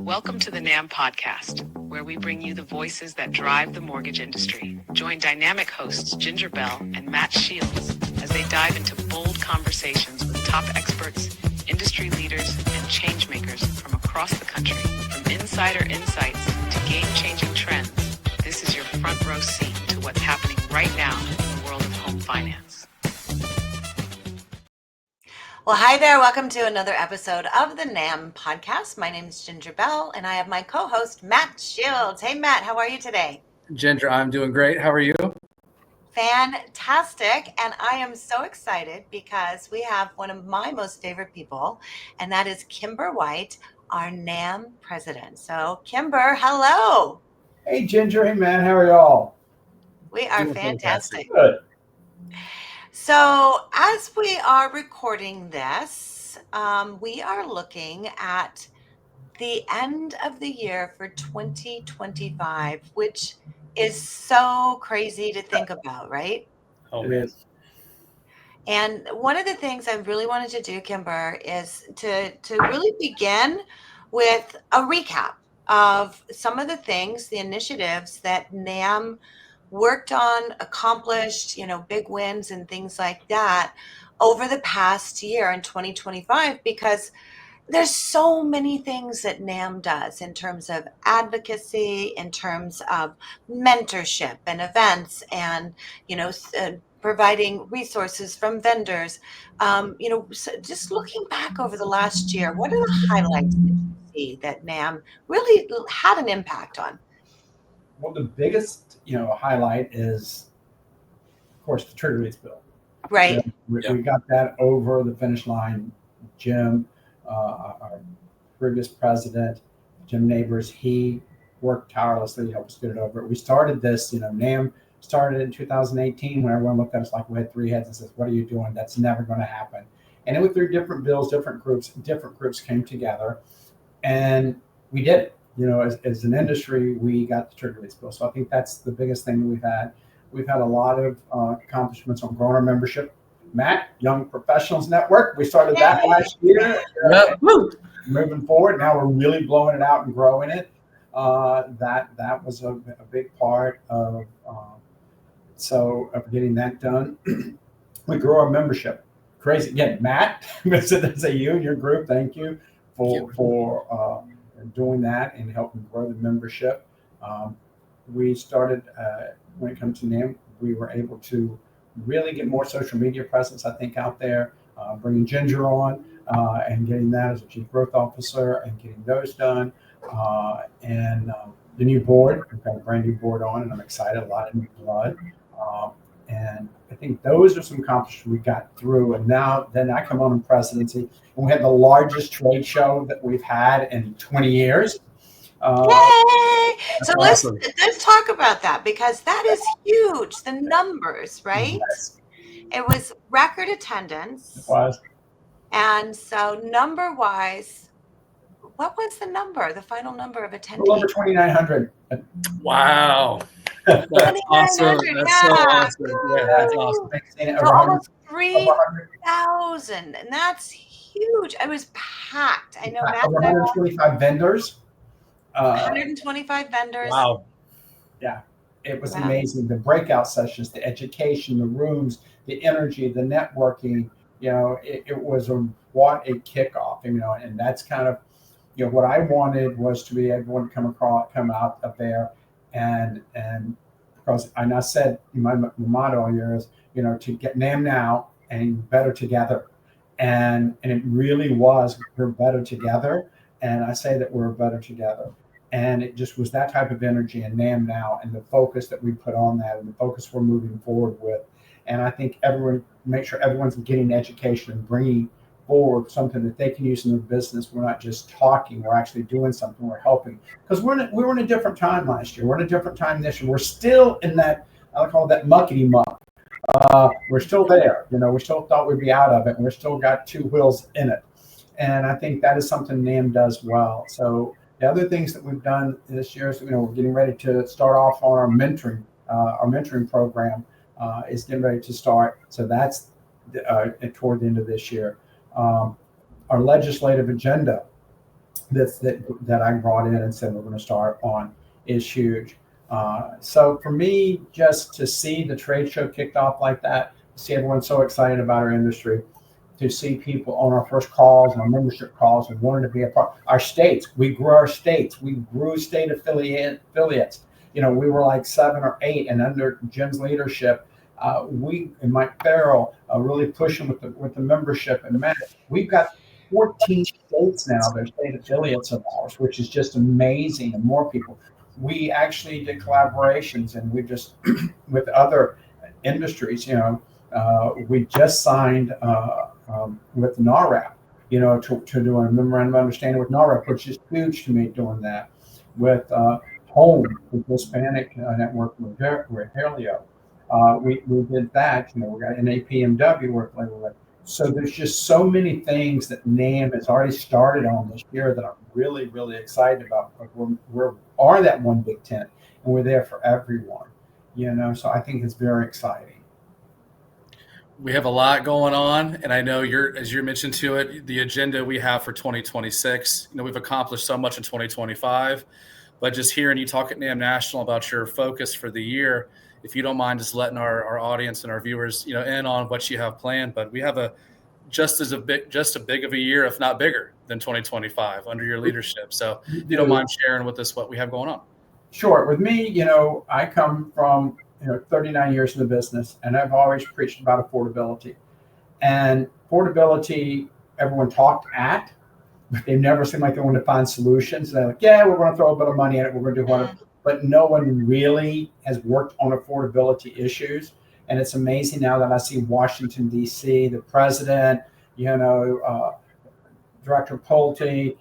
Welcome to the NAMB Podcast, where we bring you the voices that drive the mortgage industry. Join dynamic hosts Ginger Bell and Matt Shields as they dive into bold conversations with top experts, industry leaders, and change makers from across the country. From insider insights to game-changing trends, this is your front row seat to what's happening right now in the world of home finance. Well, hi there. Welcome to another episode of the NAMB Podcast. My name is Ginger Bell, and I have my co-host, Matt Shields. Hey, Matt, how are you today? Ginger, I'm doing great. How are you? Fantastic. And I am so excited because we have one of my most favorite people, and that is Kimber White, our NAMB president. So, Kimber, hello. Hey, Ginger. Hey, Matt. How are y'all? We are fantastic. Good. So as we are recording this, we are looking at the end of the year for 2025, which is so crazy to think about, right? Oh, It man. is. And one of the things I really wanted to do, Kimber, is to really begin with a recap of some of the things, the initiatives that NAMB worked on, accomplished, big wins and things like that over the past year in 2025, because there's so many things that NAMB does in terms of advocacy, in terms of mentorship and events, and providing resources from vendors. So just looking back over the last year, what are the highlights that you see that NAMB really had an impact on? Well, the biggest, highlight is, of course, the trigger leads bill. Right. We got that over the finish line. Jim, our previous president, Jim Neighbors, he worked tirelessly to help us get it over. We started this, NAMB started in 2018 when everyone looked at us like we had three heads and says, what are you doing? That's never going to happen. And it went through different bills, different groups came together, and we did it. As an industry, we got the trigger leads bill. So I think that's the biggest thing that we've had. We've had a lot of accomplishments on growing our membership. Matt, Young Professionals Network, we started that last year. Moving forward, now we're really blowing it out and growing it. That was a big part of getting that done. We grew our membership. Crazy. Again, Matt, that's you and your group. Thank you for doing that and helping grow the membership. We started, when it comes to NAMB, we were able to really get more social media presence, I think, out there, bringing Ginger on and getting that as a chief growth officer and getting those done. And the new board, we've got a brand new board on, and I'm excited, a lot of new blood. And I think those are some accomplishments we got through. And then I come on in presidency, and we had the largest trade show that we've had in 20 years. Yay! So awesome. let's talk about that, because that is huge. The numbers, right? Yes, It was record attendance. it was. And so number-wise, what was the number, the final number of A little over attendees? 2,900. Wow. That's awesome. 2,900, That's so awesome. Yeah, that's awesome. So almost 3,000, and that's huge. It was packed. I know Matt Over and I were 125 vendors. 125 vendors. Wow. It was Wow. amazing. The breakout sessions, the education, the rooms, the energy, the networking. It was what a kickoff. And that's kind of, what I wanted was to be everyone come out of there, and because I said my motto here is, to get NAMB now and better together, and it really was, we're better together, and I say that we're better together. And it just was that type of energy in NAMB now, and the focus that we put on that, and the focus we're moving forward with. And I think make sure everyone's getting education and bringing forward something that they can use in their business. We're not just talking; we're actually doing something. We're helping, because we were in a different time last year. We're in a different time this year. We're still in that, I call it that muckety muck. We're still there. We still thought we'd be out of it, and we're still got two wheels in it. And I think that is something NAMB does well. So the other things that we've done this year is, we're getting ready to start off on our mentoring program is getting ready to start. So that's toward the end of this year. Our legislative agenda that I brought in and said we're going to start on is huge. So for me, just to see the trade show kicked off like that, to see everyone so excited about our industry, to see people on our first calls, our membership calls, and wanting to be a part. Our states, we grew our states. We grew state affiliates. We were like 7 or 8, and under Jim's leadership, we and Mike Farrell really pushing with the membership. And Matt, we've got 14 states now that are state affiliates of ours, which is just amazing, and more people. We actually did collaborations, and we just with other industries. We just signed with NARAP, to do a memorandum of understanding with NARAP, which is huge to me, doing that with Home, with Hispanic network with Helio. We did that. We got NAPMW working with. So there's just so many things that NAMB has already started on this year that I'm really, really excited about. We are that one big tent, and we're there for everyone. So I think it's very exciting. We have a lot going on, and I know as you mentioned to it, the agenda we have for 2026. We've accomplished so much in 2025, but just hearing you talk at NAMB National about your focus for the year, if you don't mind just letting our audience and our viewers, in on what you have planned. But we have just as big of a year, if not bigger, than 2025 under your leadership. So if you don't mind sharing with us what we have going on. Sure. With me, I come from 39 years in the business, and I've always preached about affordability. And affordability, everyone talked at, but they never seemed like they wanted to find solutions. They're like, yeah, we're going to throw a bit of money at it. We're going to do whatever. But no one really has worked on affordability issues. And it's amazing now that I see Washington, D.C., the president, Director Pulte,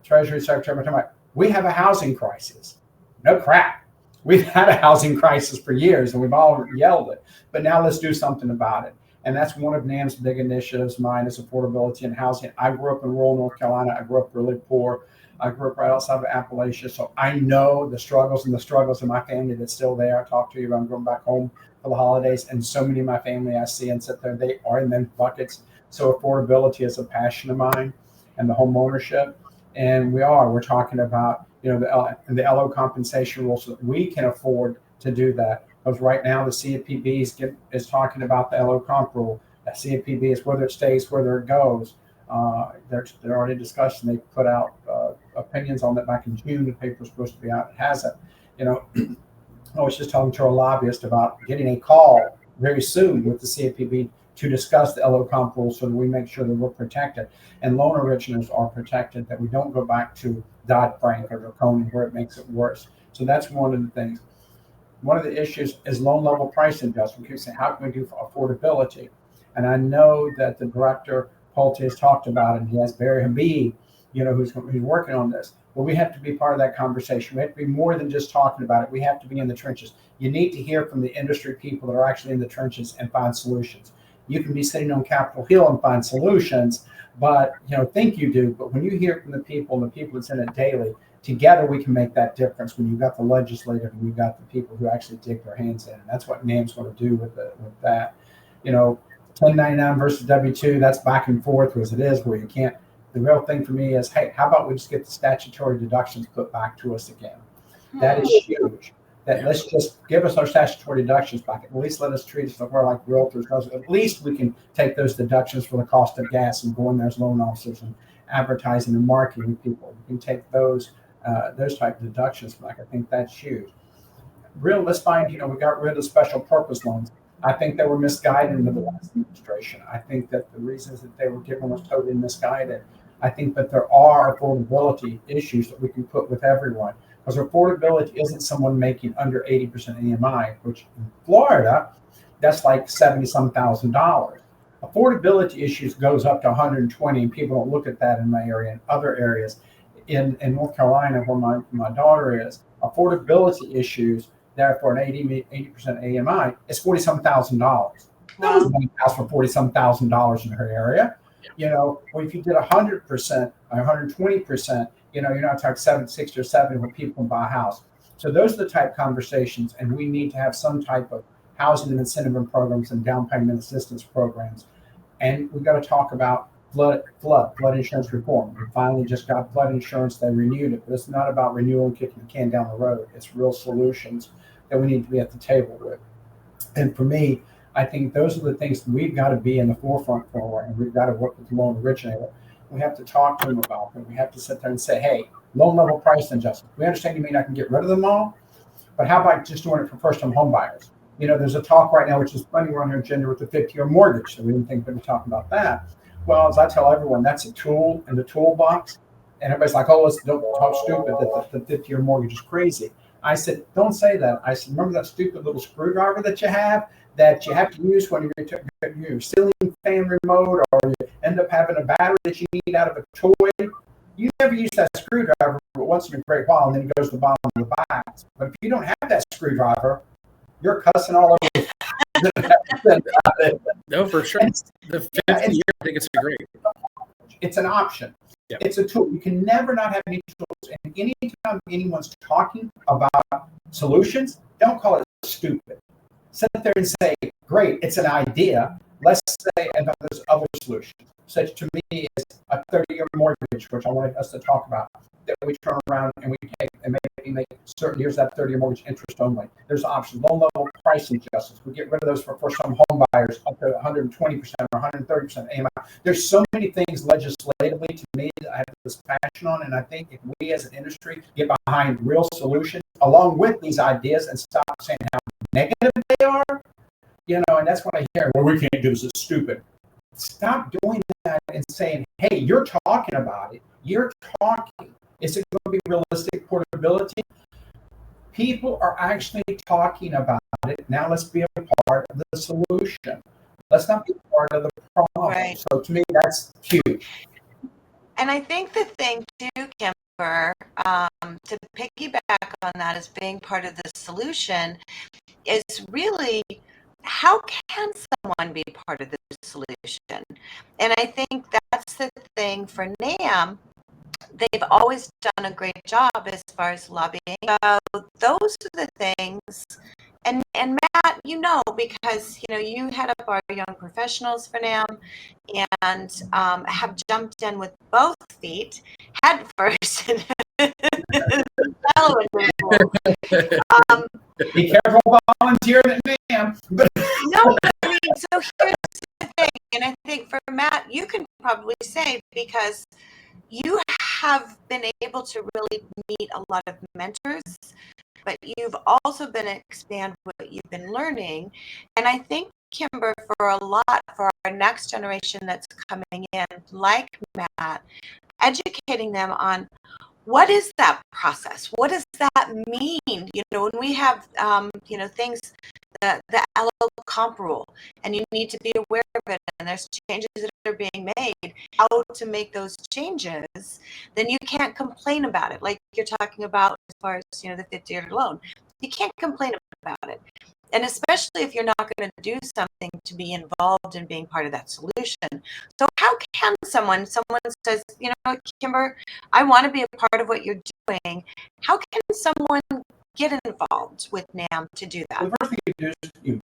Treasury Secretary, we have a housing crisis. No crap. We've had a housing crisis for years, and we've all yelled it. But now let's do something about it. And that's one of NAMB's big initiatives. Mine is affordability and housing. I grew up in rural North Carolina. I grew up really poor. I grew up right outside of Appalachia. So I know the struggles of my family that's still there. I talk to you. I'm going back home for the holidays. And so many of my family I see and sit there, they are in them buckets. So affordability is a passion of mine, and the home ownership. And we're talking about, the LO compensation rules so that we can afford to do that. Because right now the CFPB is talking about the LO comp rule. The CFPB is whether it stays, whether it goes. They're already discussing. They put out opinions on that back in June. The paper's supposed to be out. It hasn't. I was just talking to a lobbyist about getting a call very soon with the CFPB to discuss the LO comp rules so that we make sure that we're protected and loan originators are protected, that we don't go back to Dodd-Frank or Draconian where it makes it worse. So that's one of the things. One of the issues is loan level price adjustment. You say, how can we do for affordability? And I know that the director, Pulte, has talked about it, and he has Barry Habib, who's working on this. Well, we have to be part of that conversation. We have to be more than just talking about it. We have to be in the trenches. You need to hear from the industry people that are actually in the trenches and find solutions. You can be sitting on Capitol Hill and find solutions, but think you do. But when you hear from the people that's in it daily, together we can make that difference. When you've got the legislative and you've got the people who actually dig their hands in, and that's what NAMB's going to do with that. 1099 versus W-2, that's back and forth as it is, where you can't. The real thing for me is, hey, how about we just get the statutory deductions put back to us again? That is huge. That let's just give us our statutory deductions back. At least let us treat us like we're like realtors, because at least we can take those deductions for the cost of gas and go in there as loan officers and advertising and marketing people. We can take those type of deductions back. I think that's huge. Let's find, we got rid of special purpose loans. I think they were misguided in the last administration. I think that the reasons that they were given was totally misguided. I think that there are affordability issues that we can put with everyone. Because affordability isn't someone making under 80% AMI, which in Florida, that's like $70-some thousand. Affordability issues goes up to 120, and people don't look at that in my area and other areas. In North Carolina, where my daughter is, affordability issues there for an 80% AMI is $40-some thousand. No one's going to ask for $40-some thousand in her area. Well, if you did 100% or 120%, you're not talking 60 or 70 when people can buy a house. So those are the type of conversations, and we need to have some type of housing and incentive programs and down payment assistance programs. And we've got to talk about flood insurance reform. We finally just got flood insurance. They renewed it, but it's not about renewal and kicking the can down the road. It's real solutions that we need to be at the table with. And for me, I think those are the things we've got to be in the forefront for, and we've got to work with the loan originator. We have to talk to them about them. We have to sit there and say, hey, loan level price adjustment. We understand you may not can get rid of them all, but how about just doing it for first-time home buyers? There's a talk right now, which is funny, we're on your agenda with the 50-year mortgage, so we didn't think we'd be talking about that. Well, as I tell everyone, that's a tool in the toolbox, and everybody's like, oh, let's don't talk stupid that the 50-year mortgage is crazy. I said, don't say that. I said, remember that stupid little screwdriver that you have to use when you're ceiling fan remote, or you end up having a battery that you need out of a toy? You never use that screwdriver, but once in a great while, and then it goes to the bottom of the box. But if you don't have that screwdriver, you're cussing all over. No, for sure. The 50 year, I think it's great. It's an option. Yep. It's a tool. You can never not have any tools. And anytime anyone's talking about solutions, don't call it stupid. Sit there and say, great, it's an idea. Let's say about there's other solutions. Such to me is a 30-year mortgage, which I wanted us to talk about, that we turn around and we take and maybe make certain years that 30-year mortgage interest only. There's options, loan level price adjustments. We get rid of those for first-time home buyers up to 120% or 130% AMI. There's so many things legislatively to me that I have this passion on, and I think if we as an industry get behind real solutions along with these ideas and stop saying how negative they are, and that's what I hear. Well, we can't do this. It's stupid. Stop doing that and saying, hey, you're talking about it. You're talking. Is it going to be realistic portability? People are actually talking about it. Now let's be a part of the solution. Let's not be part of the problem. Right. So to me, that's huge. And I think the thing too, Kimber, to piggyback on that as being part of the solution is really, how can someone be part of the solution? And I think that's the thing for NAMB. They've always done a great job as far as lobbying. Those are the things. And Matt, because, you head up our Young Professionals for NAMB and have jumped in with both feet, head first. Be careful volunteering at NAMB. No, so here's the thing, and I think for Matt, you can probably say, because you have been able to really meet a lot of mentors, but you've also been expand what you've been learning. And I think, Kimber, for our next generation that's coming in, like Matt, educating them on what is that process? What does that mean? When we have, things, the LO comp rule, and you need to be aware of it, and there's changes that are being made, how to make those changes, then you can't complain about it. Like you're talking about as far as, the 50-year loan. You can't complain about it. And especially if you're not going to do something to be involved in being part of that solution. So how can someone says, Kimber, I want to be a part of what you're doing. How can someone get involved with NAMB to do that? The first thing you do is you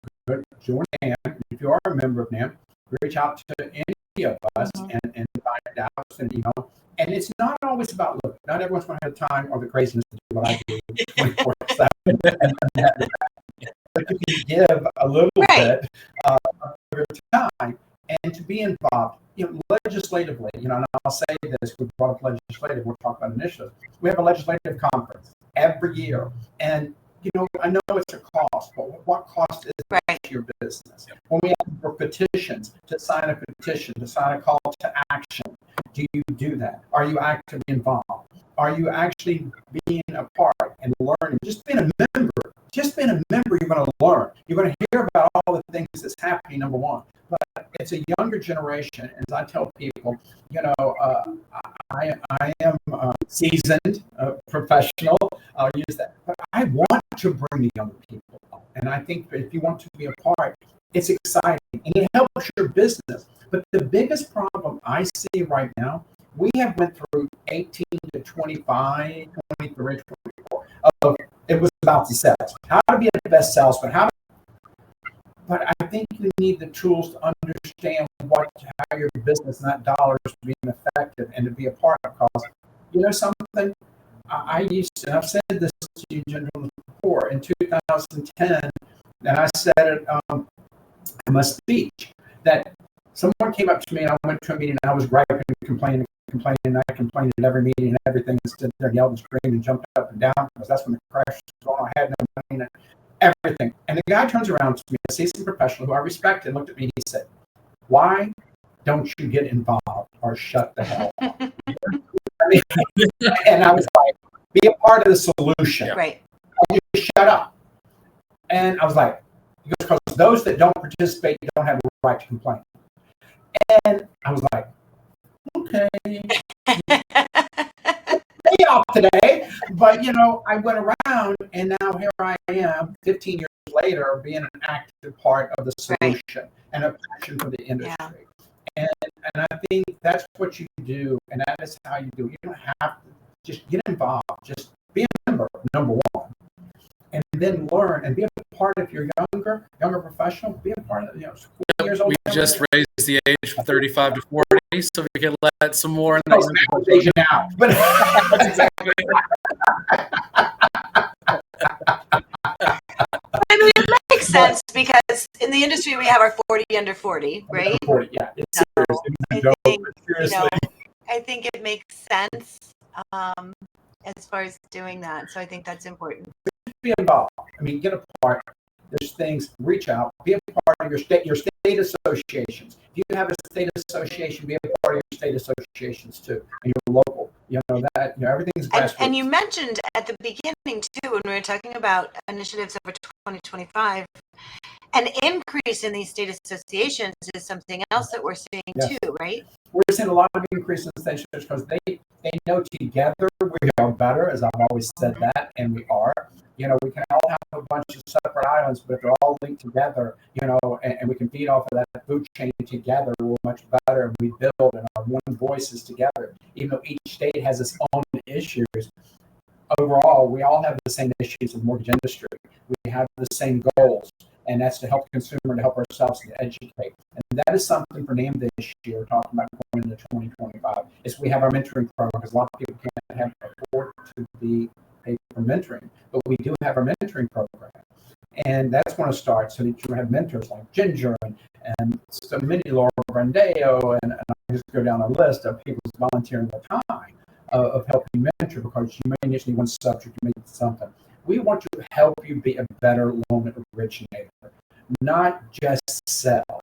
join NAMB. If you are a member of NAMB, reach out to any of us and find out. And it's not always about, look, not everyone's going to have time or the craziness to do what I do 24/7. But you can give a little bit of your time and to be involved, legislatively. And I'll say this: we brought up legislative. We'll talk about initiatives. We have a legislative conference every year, and I know it's a cost, but what cost is it to your business? When we ask for petitions, to sign a petition, to sign a call to action, do you do that? Are you actively involved? Are you actually being a part and learning? Just being a member. You're going to learn. You're going to hear about all the things that's happening, number one. But it's a younger generation. As I tell people, I am seasoned, professional. I'll use that. But I want to bring the younger people up. And I think if you want to be a part, it's exciting. And it helps your business. But the biggest problem I see right now, we have went through 18 to 25, 23, 24 of it was about the sales. How to be the best salesman. But I think you need the tools to understand how your business, not dollars, to be effective and to be a part of. Because you know something, I used to, and I've said this to you gentlemen before, in 2010, and I said it in my speech, that someone came up to me and I went to a meeting and I was griping and complaining, and I complained at every meeting and everything, and stood there and yelled and screamed and jumped up and down because that's when the crash was going on. I had no money and everything. And the guy turns around to me, a seasoned professional who I respect, and looked at me and he said, "Why don't you get involved or shut the hell up?" And I was like, "Be a part of the solution. Right. Just shut up." And I was like, because those that don't participate don't have the right to complain. And I was like, okay, pay off today. But, you know, I went around and now here I am 15 years later being an active part of the solution and a passion for the industry. Yeah. And I think that's what you do, and that is how you do it. You don't have to just get involved. Just be a member, number one. And then learn and be a part of your younger professional. Be a part of, 40 years old. We just raised the age from 35 to 40, so we can let some more. Now. But that's exactly I mean, it makes sense because in the industry we have our 40 under 40, right? 40, yeah. It's so serious. I think it makes sense as far as doing that. So I think that's important. Be involved. I mean, get a part. There's things. Reach out. Be a part of your state associations. If you have a state association, be a part of your state associations too, and your local. Everything's grassroots. And you mentioned at the beginning too, when we were talking about initiatives over 2025, an increase in these state associations is something else that we're seeing too, right? We're seeing a lot of increase in state associations because they know together we are better, as I've always said that, and we are. We can all have a bunch of separate islands, but if they're all linked together, and we can feed off of that food chain together, we're much better, and we build and our one voices together. Even though each state has its own issues, overall, we all have the same issues in the mortgage industry. We have the same goals, and that's to help the consumer, to help ourselves, to educate. And that is something for NAMB this year, talking about going into 2025, is we have our mentoring program, because a lot of people can't afford to be paid for mentoring, but we do have our mentoring program. And that's going to start so that you have mentors like Ginger and so many, Laura Brandeo, and I just go down a list of people volunteering their time of helping you mentor, because you may initially one subject, you may need something. We want to help you be a better loan originator, not just sell.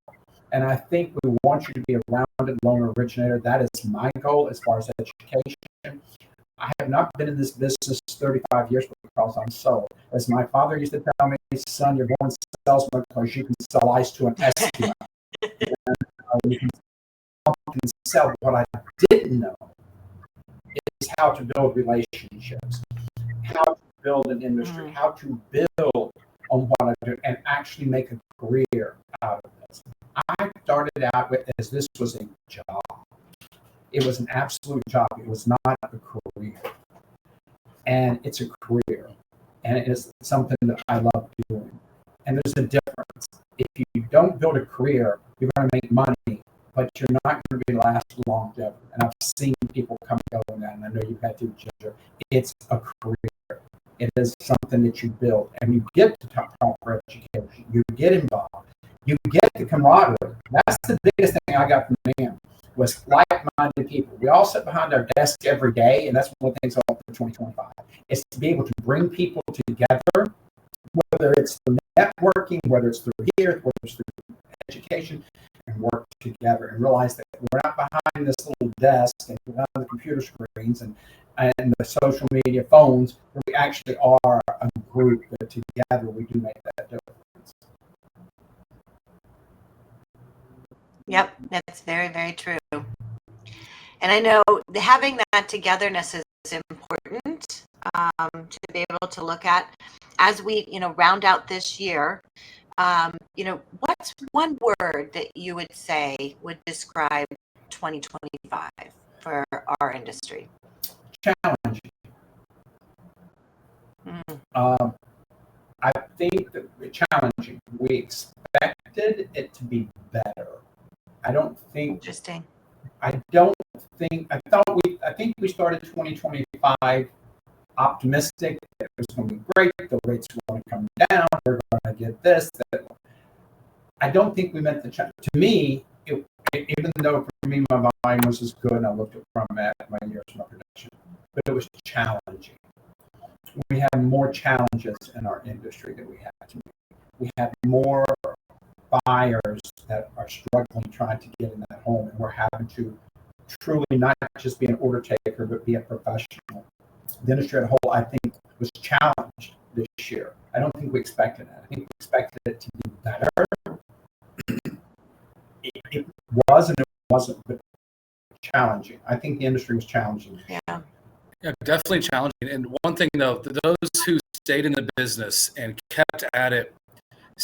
And I think we want you to be a rounded loan originator. That is my goal as far as education. I have not been in this business 35 years because I'm sold. As my father used to tell me, son, you're born salesman because you can sell ice to an Eskimo. You can sell. What I didn't know is how to build relationships, how to build an industry, how to build on what I do and actually make a career out of this. I started out as this was a job. It was an absolute job. It was not a career. And it's a career. And it is something that I love doing. And there's a difference. If you don't build a career, you're going to make money, but you're not going to last longevity. And I've seen people come and go in that, and I know you've had to, Ginger. It's a career. It is something that you build. And you get to proper education. You get involved. You get the camaraderie. That's the biggest thing I got from NAMB. Was like-minded people. We all sit behind our desk every day, and that's one of the things I want for 2025, is to be able to bring people together, whether it's through networking, whether it's through here, whether it's through education, and work together and realize that we're not behind this little desk and behind the computer screens and the social media phones, but we actually are a group that together we do make that difference. Yep, that's very, very true. And I know having that togetherness is important to be able to look at as we, round out this year. What's one word that you would say would describe 2025 for our industry? Challenging. I think that challenging. We expect expected it to be better. I don't think. Interesting. I don't think. I think we started 2025 optimistic that it was going to be great. The rates were going to come down. We're going to get this. That. I don't think we meant the challenge. To me, even though for me my volume was as good, and I looked at where I'm at my years of production, but it was challenging. We have more challenges in our industry than we had to. We have more buyers that are struggling trying to get in that home, and we're having to truly not just be an order taker, but be a professional. The industry as a whole, I think, was challenged this year. I don't think we expected that. I think we expected it to be better. It was and it wasn't, but challenging. I think the industry was challenging. Yeah. Yeah, definitely challenging. And one thing, though, those who stayed in the business and kept at it,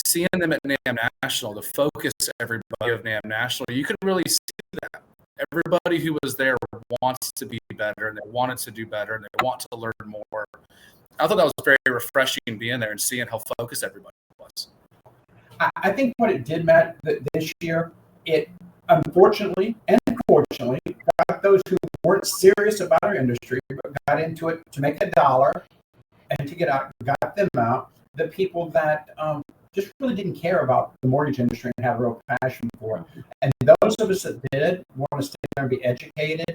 seeing them at NAMB National, the focus everybody of NAMB National, you can really see that. Everybody who was there wants to be better, and they wanted to do better, and they want to learn more. I thought that was very refreshing being there and seeing how focused everybody was. I think what it did, Matt, this year, it unfortunately and fortunately got those who weren't serious about our industry, but got into it to make a dollar and to get out, got them out. The people that just really didn't care about the mortgage industry and have a real passion for it. And those of us that did want to stay there and be educated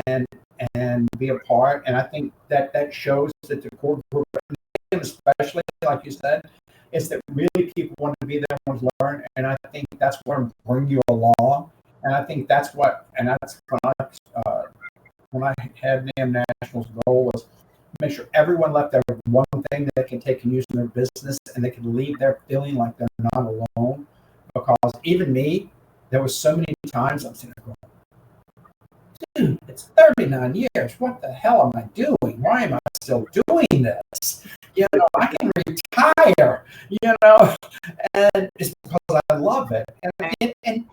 and be a part. And I think that shows that the core group, especially like you said, is that really people want to be there, want to learn. And I think that's what will bring you along. And I think that's when I had NAMB National's goal was to make sure everyone left there with one thing that they can take and use in their business, and they can leave there feeling like they're not alone. Because even me, there was so many times I'm sitting there going, dude, it's 39 years. What the hell am I doing? Why am I still doing this? I can retire, and it's because I love it. And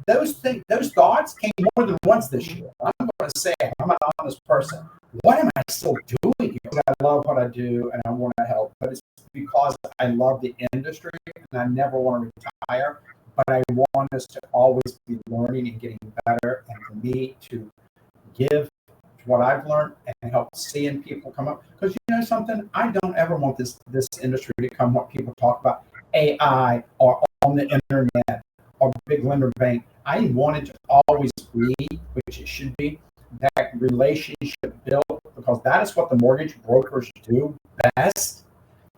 those thoughts came more than once this year. I'm going to say, I'm an honest person. What am I still doing here? I love what I do, and I want to help. But it's because I love the industry, and I never want to retire. But I want us to always be learning and getting better, and for me to give what I've learned and help seeing people come up. Because something, I don't ever want this industry to become what people talk about, AI or on the internet or big lender bank. I want it to always be, which it should be, that relationship built, because that is what the mortgage brokers do best.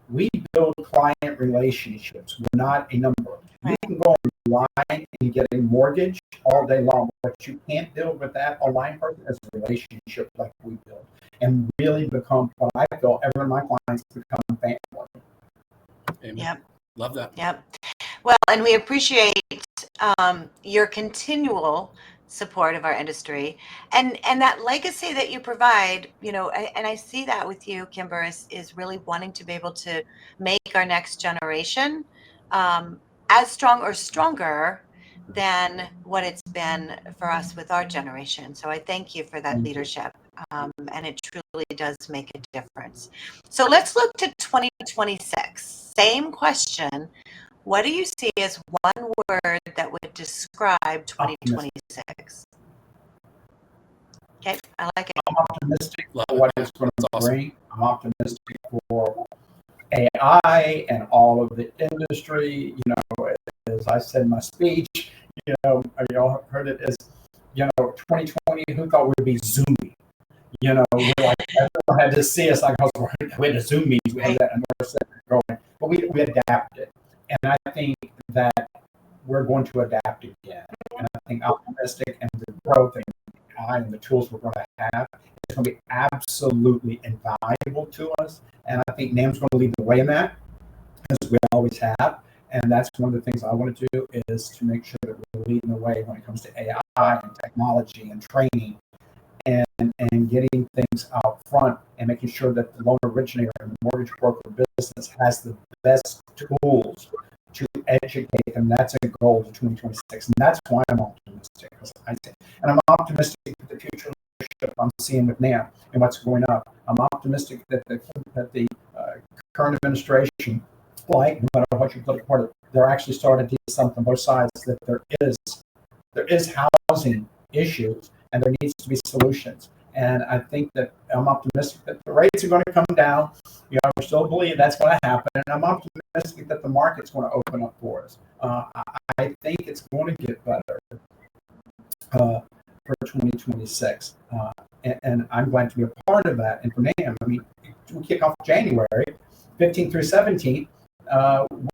We build client relationships. We're not a number. You can go online and get a mortgage all day long. What you can't build with that online person is a relationship like we build, and really become what I feel every one of my clients become family. Amen. Yep. Love that. Yep. Well, and we appreciate your continual support of our industry and that legacy that you provide, and I see that with you, Kimber, is really wanting to be able to make our next generation as strong or stronger than what it's been for us with our generation. So I thank you for that leadership. And it truly does make a difference. So let's look to 2026. Same question. What do you see as one word that would describe 2026? Okay, I like it. I'm optimistic for what it's going to bring. I'm optimistic for AI and all of the industry. As I said in my speech, y'all heard it as, 2020, who thought we'd be Zooming? We're like, everyone had to see us like, we had a Zoom meetings, we had that, and we're going, but we adapted. And I think that we're going to adapt again. And I think optimistic and the growth and the tools we're going to have is going to be absolutely invaluable to us. And I think NAMB's going to lead the way in that, as we always have. And that's one of the things I want to do, is to make sure that we're leading the way when it comes to AI and technology and training and getting things out front and making sure that the loan originator and the mortgage broker business has the best tools to educate them. That's a goal to 2026. And that's why I'm optimistic. And I'm optimistic with the future leadership I'm seeing with NAMB and what's going up. I'm optimistic that the current administration like, no matter what your political party, they're actually starting to do something on both sides, that there is housing issues and there needs to be solutions. And I think that I'm optimistic that the rates are going to come down. You know, I still believe that's going to happen. And I'm optimistic that the market's going to open up for us. I think it's going to get better for 2026. And I'm glad to be a part of that. And for NAMB, I mean, we kick off January 15th through 17th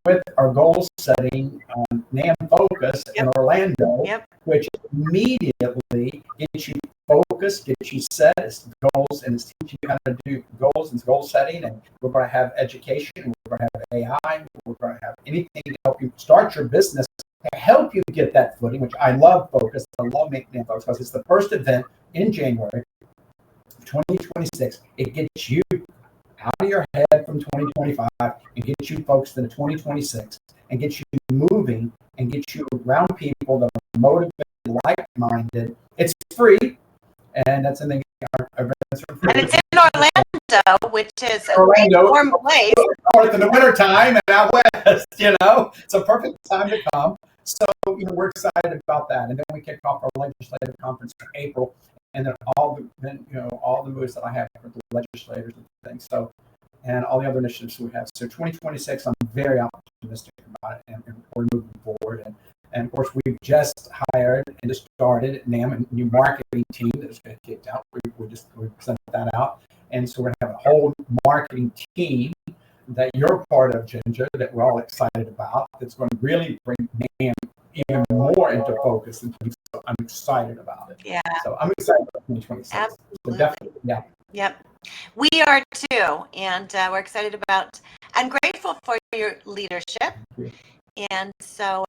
with our goal setting on NAMB Focus in Orlando, which immediately gets you focused, gets you set as goals, and it's teaching you how to do goals and goal setting. And we're going to have education, we're going to have AI, we're going to have anything to help you start your business, to help you get that footing, which I love Focus. I love making NAMB Focus because it's the first event in January 2026. It gets you out of your head from 2025 and gets you focused into 2026 and gets you moving and gets you around people that are motivated, like-minded. It's free, and that's the thing. Our events are free. And it's in Orlando, which is a great warm place. North in the wintertime and out west, you know. It's a perfect time to come. So, you know, we're excited about that. And then we kick off our legislative conference in April. And then all the moves that I have for the legislators and things. So, and all the other initiatives we have. So 2026, I'm very optimistic about it, and we're moving forward. And of course, we've just hired and just started at NAMB a new marketing team that's been kicked out. We sent that out. And so we're going to have a whole marketing team that you're part of, Ginger, that we're all excited about, that's going to really bring NAMB even more into focus. And so I'm excited about it. Yeah. So I'm excited about 2026. Absolutely. So definitely, yeah. Yep. We are too. And we're excited about and grateful for your leadership. And so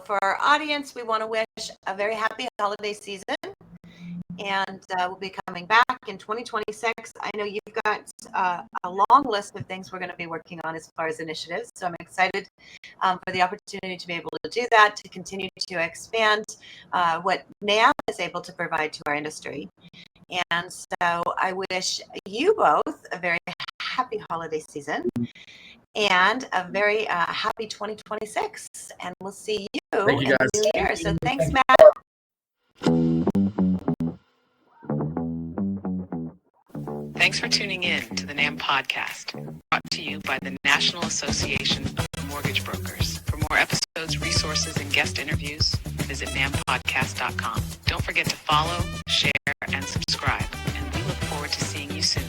for our audience, we want to wish a very happy holiday season. And we'll be coming back in 2026. I know you've got a long list of things we're going to be working on as far as initiatives. So I'm excited for the opportunity to be able to do that, to continue to expand what NAMB is able to provide to our industry. And so I wish you both a very happy holiday season and a very happy 2026. And we'll see you in the new year. So thanks, Matt. Thanks for tuning in to the NAMB Podcast, brought to you by the National Association of Mortgage Brokers. For more episodes, resources, and guest interviews, visit nambpodcast.com. Don't forget to follow, share, and subscribe, and we look forward to seeing you soon.